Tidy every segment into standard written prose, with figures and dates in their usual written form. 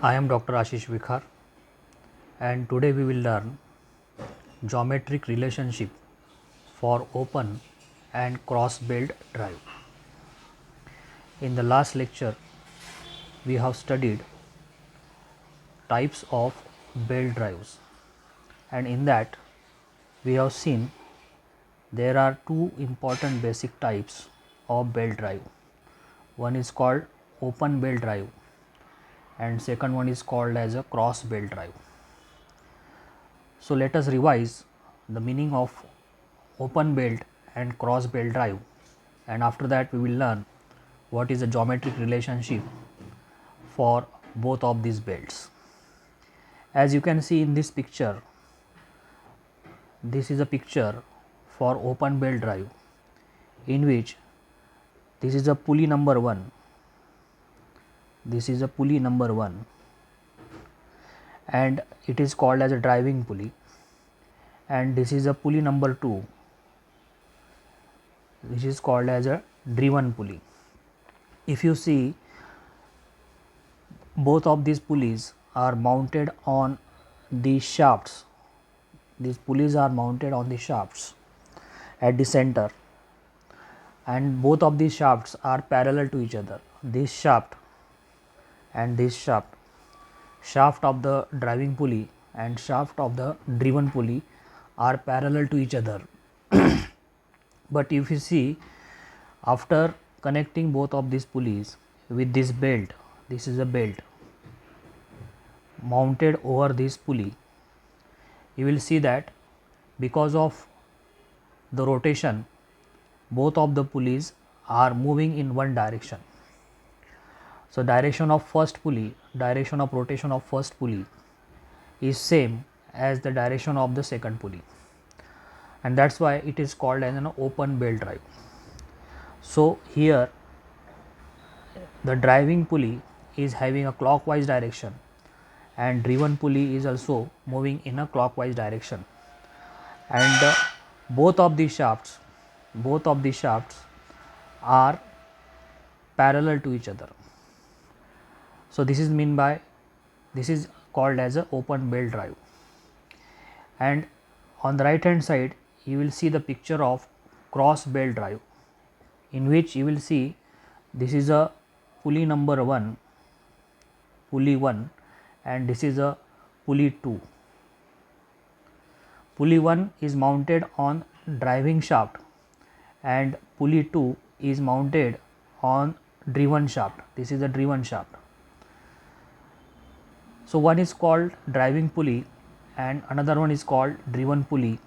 I am Dr. Ashish Vikhar, and today we will learn geometric relationship for open and cross belt drive. In the last lecture we have studied types of belt drives, and in that we have seen there are two important basic types of belt drive. One is called open belt drive and second one is called as a cross belt drive. So let us revise the meaning of open belt and cross belt drive, and after that we will learn what is the geometric relationship for both of these belts. As you can see in this picture, this is a picture for open belt drive in which this is a pulley number 1, this is a pulley number 1 and it is called as a driving pulley, and this is a pulley number 2 which is called as a driven pulley. If you see, both of these pulleys are mounted on these shafts. These pulleys are mounted on the shafts at the center, and both of these shafts are parallel to each other. This shaft and this shaft of the driving pulley and shaft of the driven pulley are parallel to each other. But if you see, after connecting both of these pulleys with this belt, this is a belt mounted over this pulley, you will see that because of the rotation, both of the pulleys are moving in one direction. So direction of first pulley, direction of rotation of first pulley is same as the direction of the second pulley, and that's why it is called as an open belt drive. So here the driving pulley is having a clockwise direction and driven pulley is also moving in a clockwise direction, and both of these shafts are parallel to each other. So this is called as a open belt drive. And on the right hand side you will see the picture of cross belt drive, in which you will see this is a pulley number 1, pulley 1, and this is a pulley 2. Pulley 1 is mounted on driving shaft and pulley 2 is mounted on driven shaft. This is a driven shaft. So one is called driving pulley and another one is called driven pulley.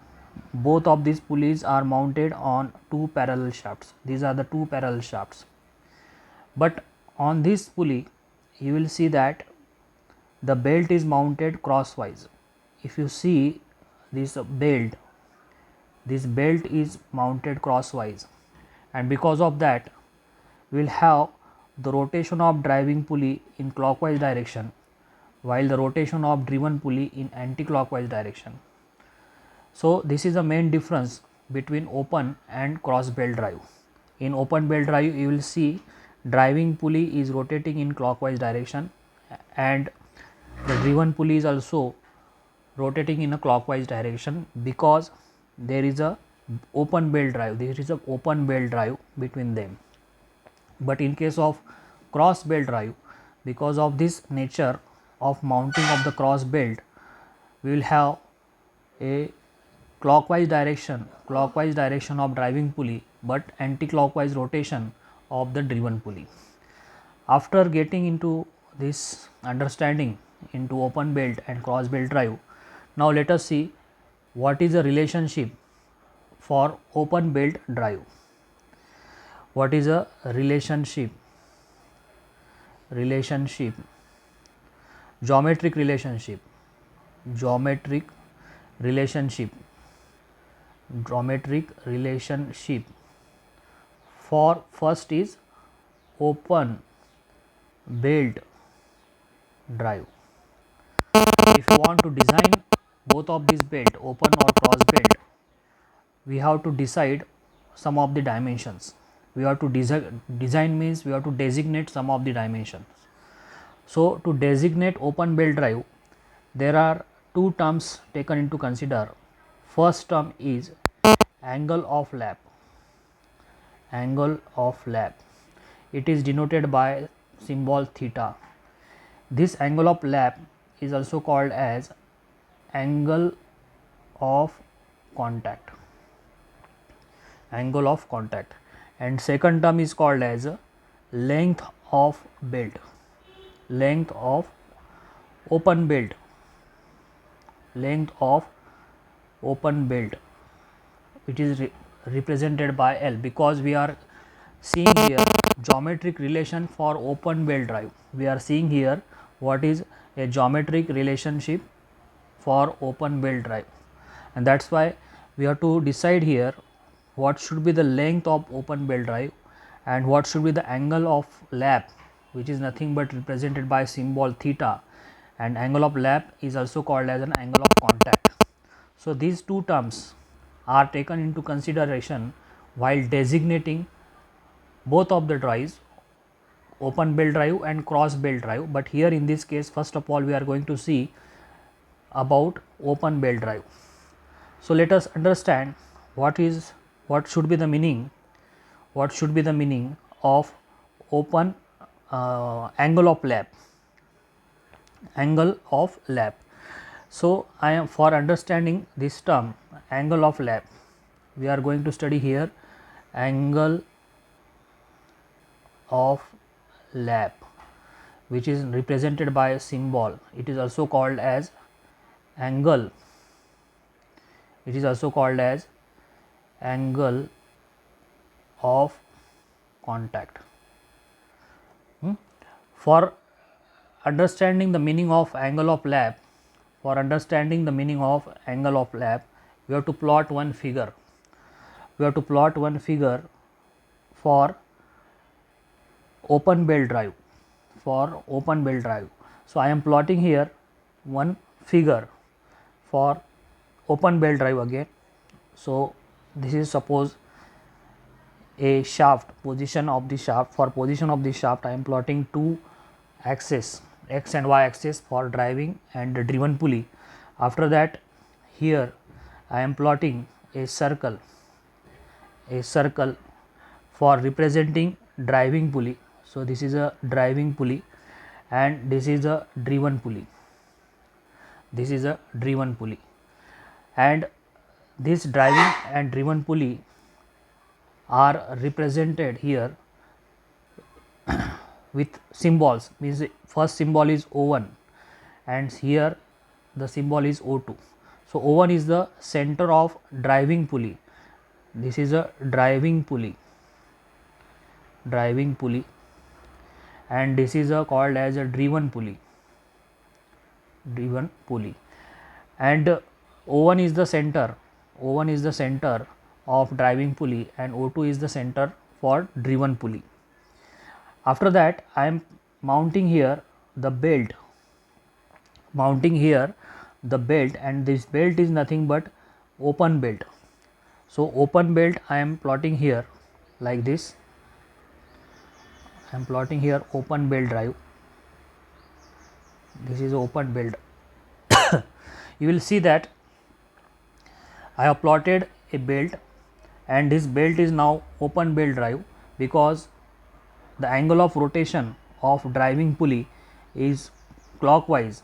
Both of these pulleys are mounted on two parallel shafts. These are the two parallel shafts. But on this pulley you will see that the belt is mounted crosswise. If you see this belt is mounted crosswise, and because of that we will have the rotation of driving pulley in clockwise direction while the rotation of driven pulley in anti-clockwise direction. So this is the main difference between open and cross belt drive. In open belt drive you will see driving pulley is rotating in clockwise direction and the driven pulley is also rotating in a clockwise direction, because there is a open belt drive, between them. But in case of cross belt drive, because of this nature of mounting of the cross belt, we will have a clockwise direction of driving pulley but anti-clockwise rotation of the driven pulley. After getting into this understanding into open belt and cross belt drive, now let us see what is the relationship for open belt drive. What is a relationship? Geometric relationship for first is open belt drive. If you want to design both of these belt, open or cross belt, we have to decide some of the dimensions. We have to design means we have to designate some of the dimensions. So to designate open belt drive, there are two terms taken into consider. First term is angle of lap. Angle of lap. It is denoted by symbol theta. This angle of lap is also called as angle of contact. Angle of contact. And second term is called as length of belt. Length of open belt. Length of open belt. It is represented by L, because we are seeing here geometric relation for open belt drive. We are seeing here what is a geometric relationship for open belt drive, and that is why we have to decide here what should be the length of open belt drive and what should be the angle of lap, which is nothing but represented by symbol theta, and angle of lap is also called as an angle of contact. So these two terms are taken into consideration while designating both of the drives, open belt drive and cross belt drive, but here in this case first of all we are going to see about open belt drive. So let us understand what should be the meaning, of open angle of lap. Angle of lap. So I am, for understanding this term angle of lap, we are going to study here angle of lap, which is represented by a symbol. It is also called as angle. It is also called as angle of contact. For understanding the meaning of angle of lap, we have to plot one figure. For open belt drive. So I am plotting here one figure for open belt drive again. So this is suppose a shaft, position of the shaft. For position of the shaft, I am plotting two axes, x and y axis for driving and driven pulley. After that, here I am plotting a circle for representing driving pulley. So this is a driving pulley and this is a driven pulley. And this driving and driven pulley are represented here with symbols, means first symbol is O1 and here the symbol is O2. So O1 is the center of driving pulley. This is a driving pulley, and this is called as a driven pulley, and O1 is the center, of driving pulley, and O2 is the center for driven pulley. After that, I am mounting here the belt, and this belt is nothing but open belt. So open belt I am plotting here like this. I am plotting here open belt drive. This is open belt. You will see that I have plotted a belt, and this belt is now open belt drive, because the angle of rotation of driving pulley is clockwise.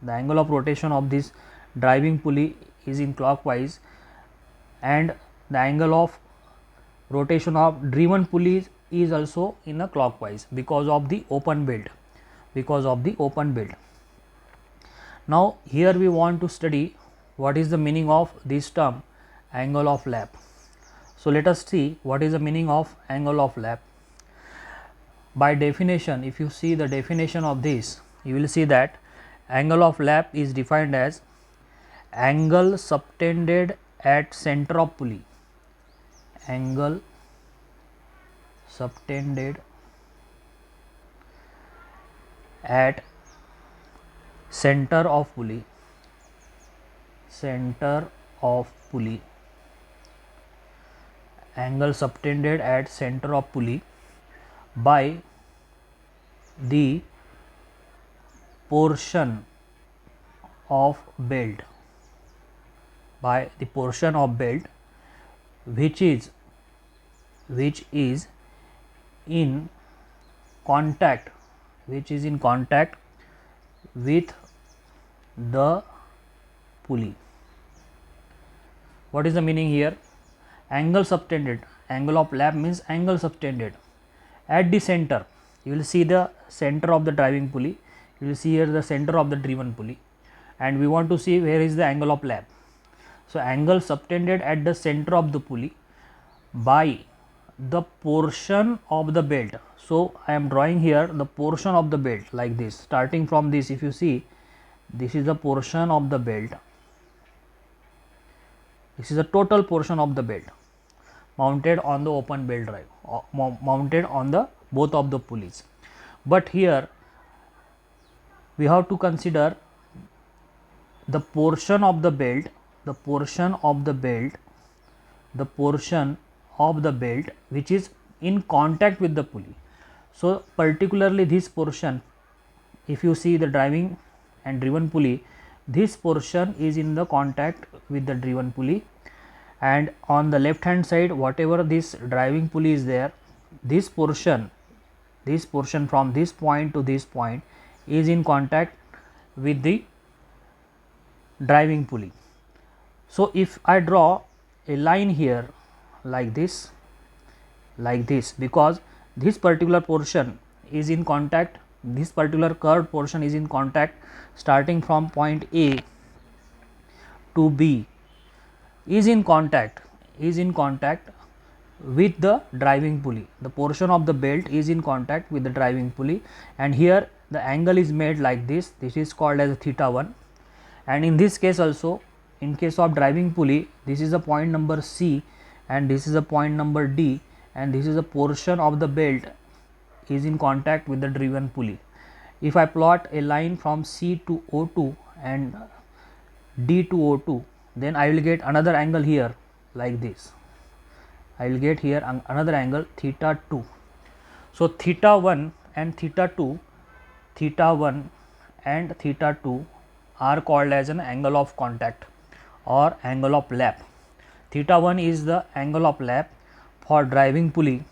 The angle of rotation of this driving pulley is in clockwise, and the angle of rotation of driven pulley is also in a clockwise because of the open belt. Now here we want to study what is the meaning of this term angle of lap. So let us see what is the meaning of angle of lap. By definition, if you see the definition of this, you will see that angle of lap is defined as angle subtended at center of pulley. Angle subtended at center of pulley. Angle subtended at center of pulley by the portion of belt, by the portion of belt which is in contact, with the pulley. What is the meaning here? Angle subtended, angle of lap means angle subtended at the center. You will see the center of the driving pulley, you will see here the center of the driven pulley, and we want to see where is the angle of lap. So, angle subtended at the center of the pulley by the portion of the belt. So, I am drawing here the portion of the belt like this, starting from this. If you see, this is the portion of the belt, this is the total portion of the belt mounted on the open belt drive, mounted on the both of the pulleys. But here we have to consider the portion of the belt, which is in contact with the pulley. So, particularly this portion, if you see the driving and driven pulley, this portion is in the contact with the driven pulley, and on the left hand side, whatever this driving pulley is there, this portion from this point to this point is in contact with the driving pulley. So, if I draw a line here like this, because this particular portion is in contact, this particular curved portion is in contact starting from point A to B, is in contact with the driving pulley. The portion of the belt is in contact with the driving pulley, and here the angle is made like this. This is called as theta 1, and in this case also, in case of driving pulley, this is a point number C and this is a point number D, and this is a portion of the belt is in contact with the driven pulley. If I plot a line from C to O2 and D to O2, then I will get another angle here like this. I will get here another angle theta 2. So, theta 1 and theta 2, are called as an angle of contact or angle of lap. Theta 1 is the angle of lap for driving pulley,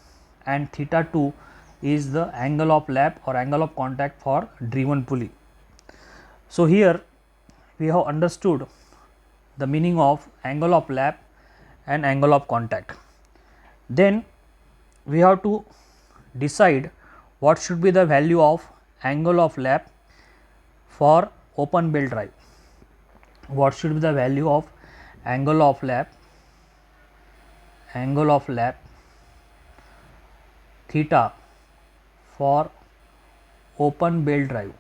and theta 2 is the angle of lap or angle of contact for driven pulley. So, here we have understood the meaning of angle of lap and angle of contact. Then we have to decide what should be the value of angle of lap for open belt drive. What should be the value of angle of lap theta for open belt drive,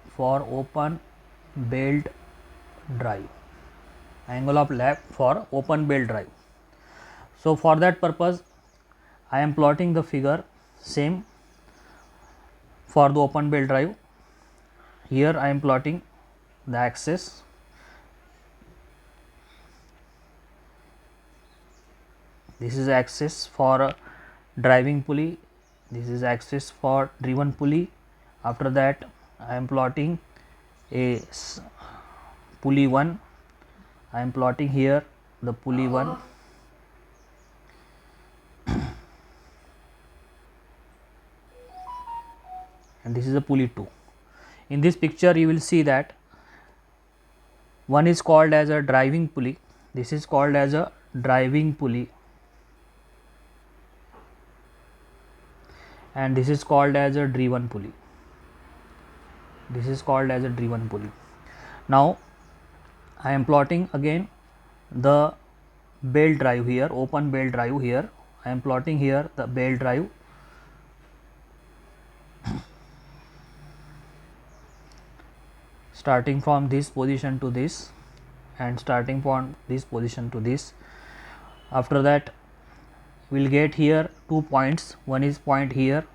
angle of lap for open belt drive. So, for that purpose I am plotting the figure same for the open belt drive. Here I am plotting the axis, this is axis for driving pulley, this is axis for driven pulley. After that I am plotting a pulley 1, I am plotting here the pulley 1, and this is a pulley 2. In this picture you will see that one is called as a driving pulley, this is called as a driving pulley, and this is called as a driven pulley. Now I am plotting again the belt drive here, open belt drive here. I am plotting here the belt drive, starting from this position to this and starting from this position to this. After that we will get here 2 points, one is point here,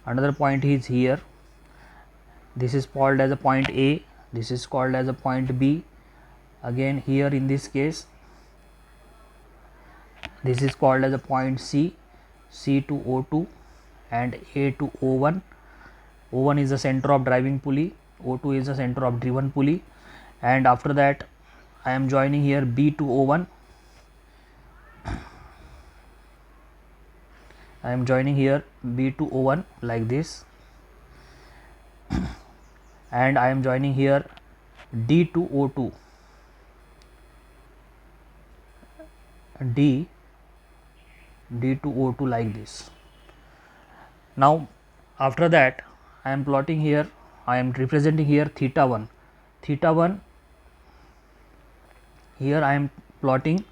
another point is here. This is called as a point A, this is called as a point B. Again here in this case this is called as a point C, C to O2 and A to O1. O1 is the center of driving pulley O2 is the center of driven pulley, and after that I am joining here B to O1. I am joining here B to O1 like this, and I am joining here D to O2, D to O2 like this. Now after that I am plotting here, I am representing here theta 1, here I am plotting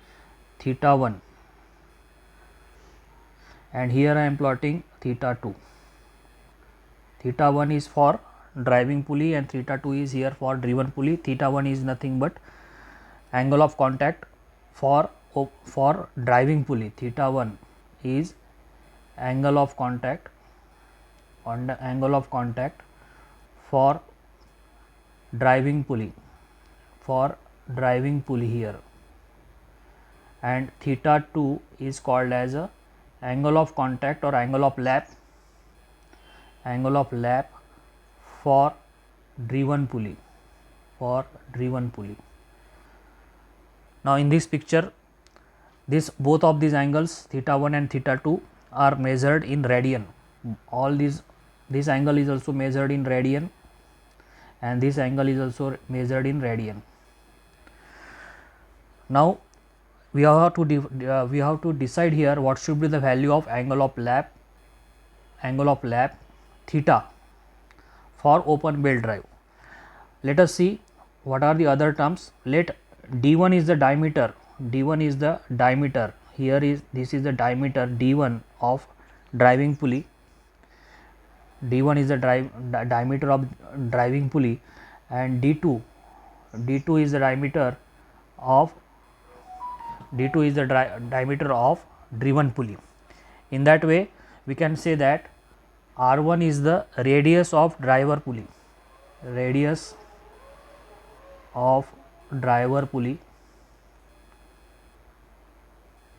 theta 1, and here I am plotting theta 2. Theta 1 is for driving pulley and theta 2 is here for driven pulley. Theta 1 is nothing but angle of contact for driving pulley. Theta 1 is angle of contact for driving pulley here, and theta 2 is called as a angle of contact or angle of lap for driven pulley. Now in this picture, both of these angles theta 1 and theta 2 are measured in radian. All this angle is also measured in radian, and this angle is also measured in radian. Now we have to decide here what should be the value of angle of lap theta for open belt drive. Let us see what are the other terms. Let D1 is the diameter. Here this is the diameter D1 of driving pulley. D1 is the diameter of driving pulley, and D2 is the diameter of driven pulley. In that way, we can say that R1 is the radius of driver pulley,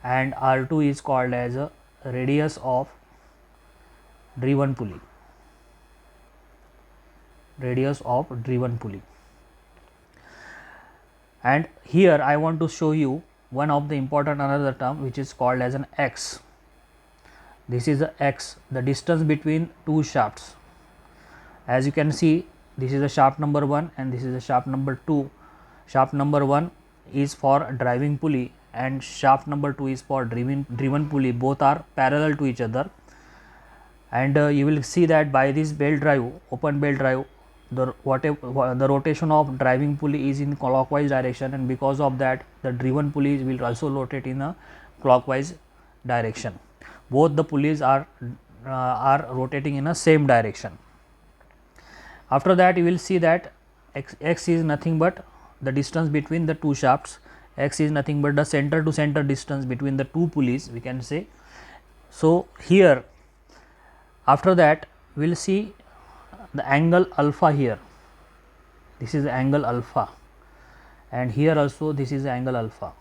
and R2 is called as a radius of driven pulley. And here I want to show you one of the important another term which is called as an X. This is the X, the distance between two shafts. As you can see, this is the shaft number 1 and this is the shaft number 2. Shaft number 1 is for driving pulley and shaft number 2 is for driven pulley. Both are parallel to each other, and you will see that by this belt drive, open belt drive, the rotation of driving pulley is in clockwise direction, and because of that the driven pulleys will also rotate in a clockwise direction. Both the pulleys are rotating in a same direction. After that, you will see that x is nothing but the distance between the two shafts. X is nothing but the center to center distance between the two pulleys, we can say. So here, after that, we will see the angle alpha here. This is the angle alpha, and here also this is the angle alpha.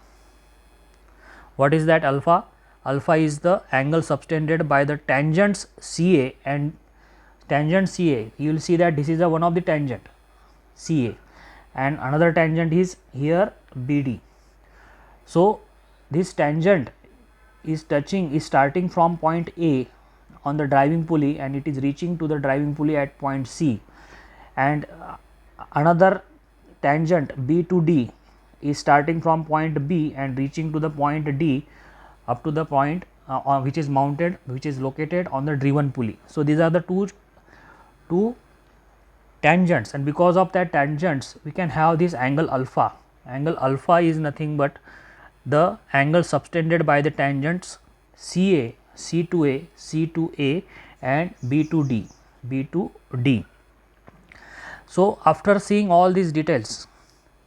What is that alpha? Alpha is the angle subtended by the tangents CA and tangent CA. You will see that this is the one of the tangent CA, and another tangent is here BD. So this tangent is starting from point A on the driving pulley, and it is reaching to the driving pulley at point C, and another tangent B to D is starting from point B and reaching to the point D up to the point which is located on the driven pulley. So these are the two tangents, and because of that tangents we can have this angle alpha. Angle alpha is nothing but the angle subtended by the tangents CA, C to A and B to D. So after seeing all these details,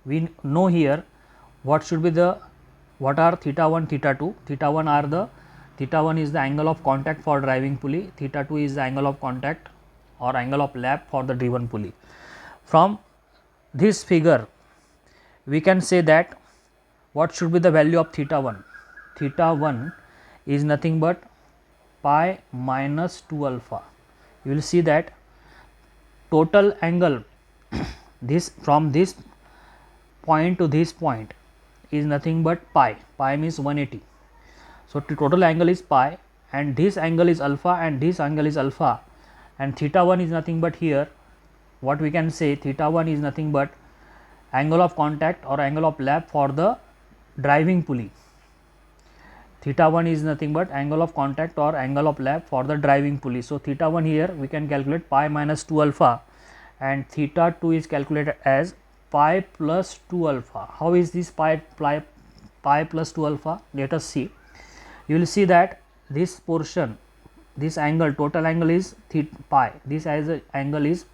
we know here what are theta 1, theta 2. Theta 1 is the angle of contact for driving pulley. Theta 2 is the angle of contact or angle of lap for the driven pulley. From this figure, we can say that what should be the value of theta 1? Theta 1 is nothing but pi minus 2 alpha. You will see that total angle This from this point to this point is nothing but pi. Pi means 180. So total angle is pi, and this angle is alpha, and this angle is alpha, and theta 1 is nothing but here. What we can say, theta 1 is nothing but angle of contact or angle of lap for the driving pulley. Theta 1 is nothing but angle of contact or angle of lap for the driving pulley. So theta 1 here we can calculate pi minus 2 alpha, and theta 2 is calculated as pi plus 2 alpha. How is this pi plus 2 alpha? Let us see. You will see that this portion, this angle, total angle is pi. This angle is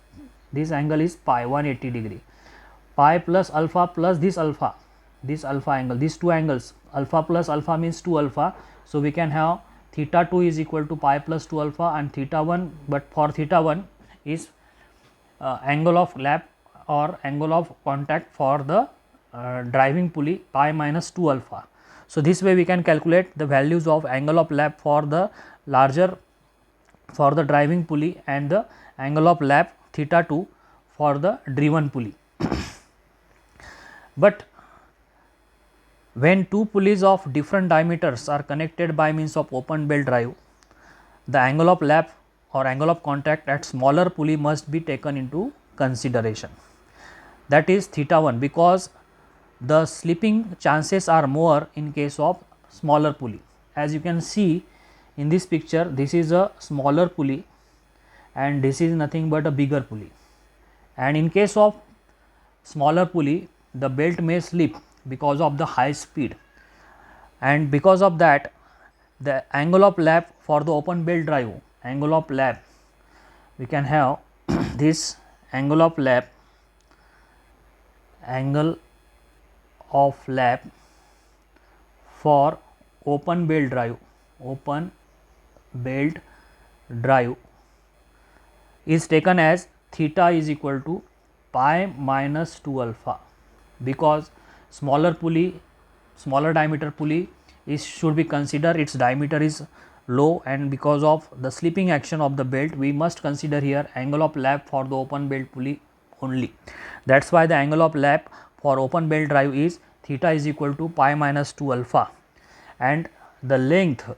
pi 180 degree. Pi plus alpha plus this alpha angle, these two angles, alpha plus alpha means 2 alpha. So we can have theta 2 is equal to pi plus 2 alpha, and theta 1, but for theta 1 is angle of lap or angle of contact for the driving pulley, pi minus 2 alpha. So this way we can calculate the values of angle of lap for the larger, for the driving pulley, and the angle of lap theta 2 for the driven pulley. But when two pulleys of different diameters are connected by means of open belt drive, the angle of lap or angle of contact at smaller pulley must be taken into consideration. That is theta 1, because the slipping chances are more in case of smaller pulley. As you can see in this picture, this is a smaller pulley and this is nothing but a bigger pulley, and in case of smaller pulley the belt may slip because of the high speed, and because of that the angle of lap for the open belt drive, angle of lap we can have this angle of lap for open belt drive is taken as theta is equal to pi minus 2 alpha, because smaller diameter pulley should be considered its diameter is low, and because of the slipping action of the belt we must consider here angle of lap for the open belt pulley only. That is why the angle of lap for open belt drive is theta is equal to pi minus 2 alpha, and the length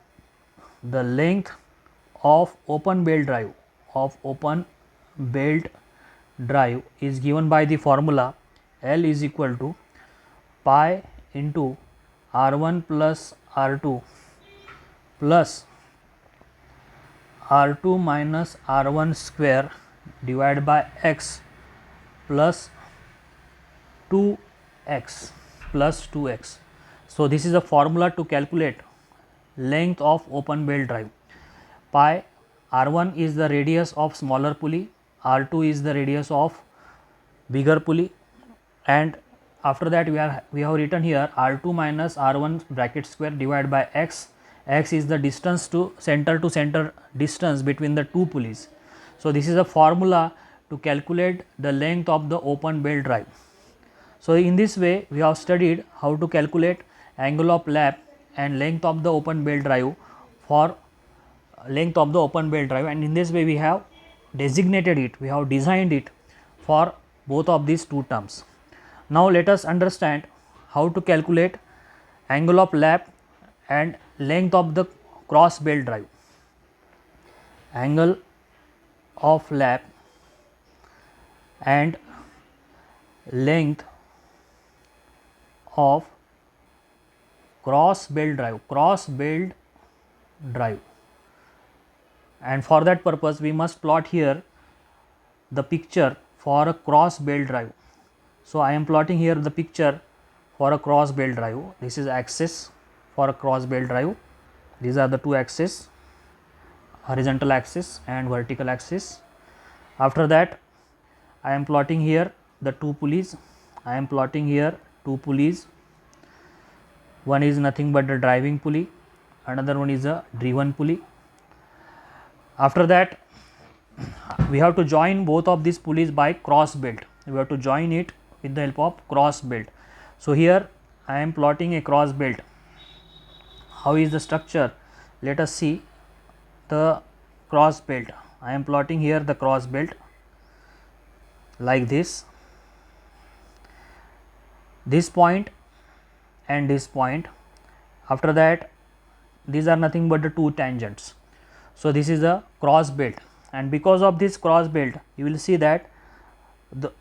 of open belt drive is given by the formula L is equal to pi into R1 plus R2 plus R2 minus R1 square divided by x plus 2x plus 2x. So this is a formula to calculate length of open belt drive. Pi, R1 is the radius of smaller pulley, R2 is the radius of bigger pulley, and after that we have written here R2 minus R1 bracket square divided by x. X is the distance to center distance between the two pulleys. So this is a formula to calculate the length of the open belt drive. So in this way we have studied how to calculate angle of lap and length of the open belt drive for length of the open belt drive, and in this way we have designated it, we have designed it for both of these two terms. Now let us understand how to calculate angle of lap and length of the cross belt drive. Angle of lap and length of cross belt drive, and for that purpose we must plot here the picture for a cross belt drive. So I am plotting here the picture for a cross belt drive. This is axis for a cross belt drive. These are the two axes, horizontal axis and vertical axis. After that I am plotting here the two pulleys. I am plotting here two pulleys. One is nothing but the driving pulley, another one is a driven pulley. After that we have to join both of these pulleys by cross belt. We have to join it with the help of cross belt. So here I am plotting a cross belt. How is the structure? Let us see the cross belt. I am plotting here the cross belt like this. this point and this point. After that, these are nothing but the two tangents. So this is a cross belt, and because of this cross belt, you will see that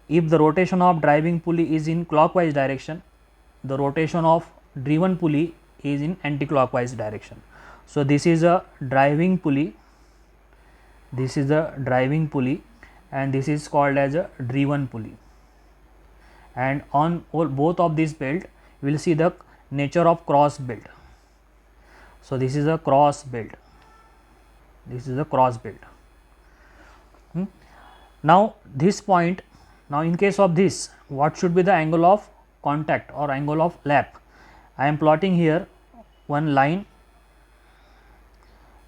if the rotation of driving pulley is in clockwise direction, the rotation of driven pulley is in anti-clockwise direction. So this is a driving pulley, this is a driving pulley, and this is called as a driven pulley. And on both of these belt, you will see the nature of cross belt. So this is a cross belt, this is a cross belt. Now this point, now in case of this, what should be the angle of contact or angle of lap? I am plotting here one line,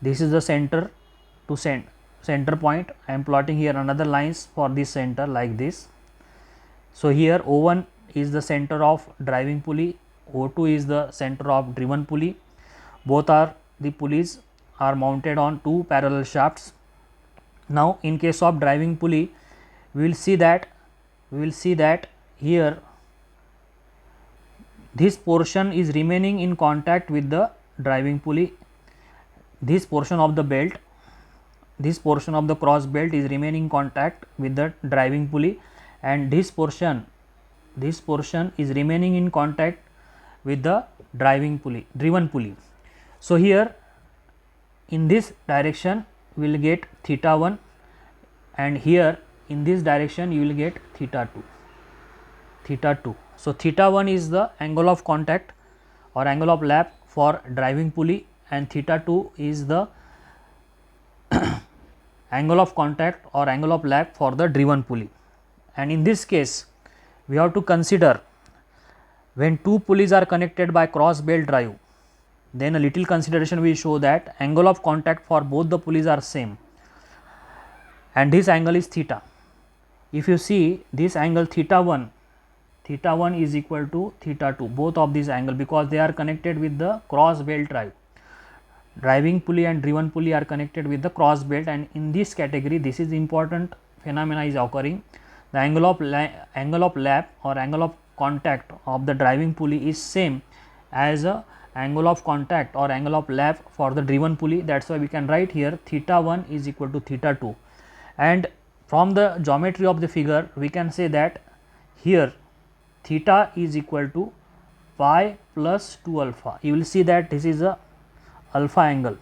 this is the center to center point. I am plotting here another lines for this center like this. So here O1 is the center of driving pulley, O2 is the center of driven pulley. Both are the pulleys are mounted on two parallel shafts. Now in case of driving pulley, we will see that here this portion is remaining in contact with the driving pulley. This portion of the belt, this portion of the cross belt is remaining in contact with the driving pulley, and this portion is remaining in contact with the driven pulley. So here in this direction we will get theta 1, and here in this direction you will get theta 2. So theta 1 is the angle of contact or angle of lap for driving pulley, and theta 2 is the angle of contact or angle of lap for the driven pulley. And in this case, we have to consider when two pulleys are connected by cross belt drive, then a little consideration will show that angle of contact for both the pulleys are same, and this angle is theta. If you see this angle theta 1 is equal to theta 2, both of these angle, because they are connected with the cross belt drive. Driving pulley and driven pulley are connected with the cross belt, and in this category this is important phenomena is occurring. The angle of lap or angle of contact of the driving pulley is same as a angle of contact or angle of lap for the driven pulley. That is why we can write here theta 1 is equal to theta 2, and from the geometry of the figure we can say that here theta is equal to pi plus 2 alpha. You will see that this is a alpha angle,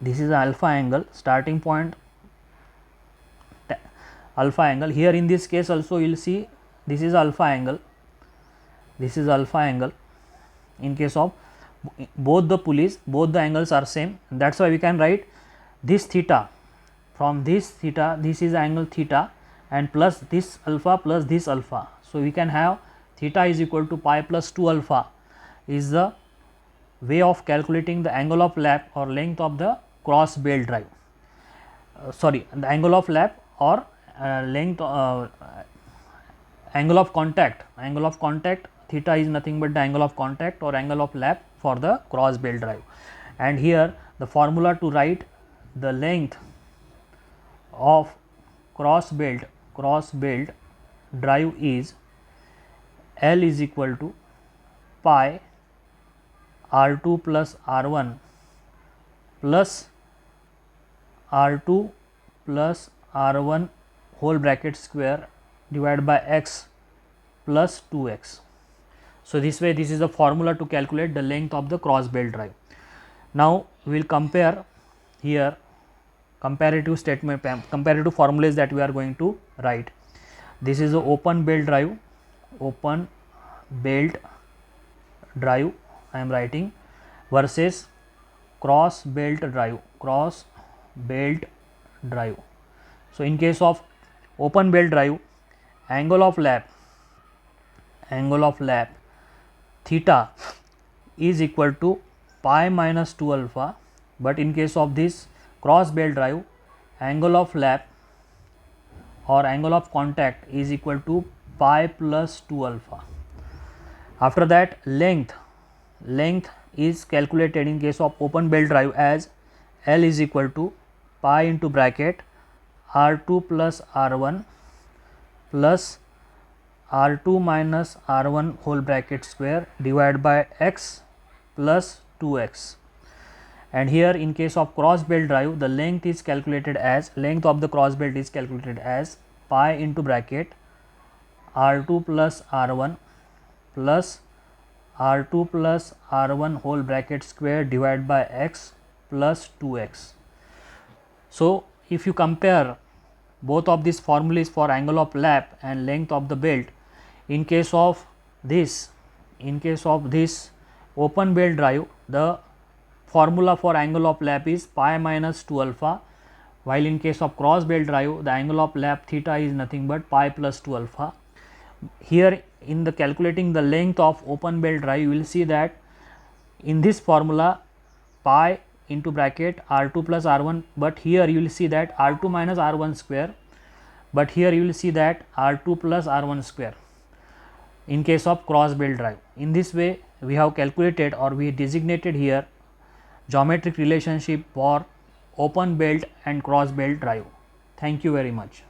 this is a alpha angle, starting point alpha angle. Here in this case also you will see this is alpha angle, this is alpha angle. In case of both the pulleys, both the angles are same, that is why we can write this theta, from this theta, this is angle theta, and plus this alpha plus this alpha. So we can have theta is equal to pi plus 2 alpha is the way of calculating the angle of lap or length of the cross belt drive. The angle of lap or length angle of contact. Theta is nothing but the angle of contact or angle of lap for the cross belt drive. And here the formula to write the length of cross belt drive is L is equal to pi R2 plus R1 plus R2 plus R1 whole bracket square divided by x plus 2x. So this way this is the formula to calculate the length of the cross belt drive. Now we will compare here comparative formulas that we are going to write. This is the open belt drive I am writing versus cross belt drive. So in case of open belt drive, angle of lap theta is equal to pi minus 2 alpha, but in case of this cross belt drive, angle of lap or angle of contact is equal to pi plus 2 alpha. After that, length is calculated in case of open belt drive as L is equal to pi into bracket R2 plus R1 plus R2 minus R1 whole bracket square divided by x plus 2x. And here in case of cross belt drive, the length is calculated as, length of the cross belt is calculated as pi into bracket R2 plus R1 plus R2 plus R1 whole bracket square divided by x plus 2x. So if you compare both of these formulas for angle of lap and length of the belt, in case of this open belt drive, the formula for angle of lap is pi minus 2 alpha, while in case of cross belt drive the angle of lap theta is nothing but pi plus 2 alpha. Here in the calculating the length of open belt drive, you will see that in this formula pi into bracket R2 plus R1, but here you will see that R2 minus R1 square, but here you will see that R2 plus R1 square in case of cross belt drive. In this way we have calculated, or we designated here geometric relationship for open belt and cross belt drive. Thank you very much.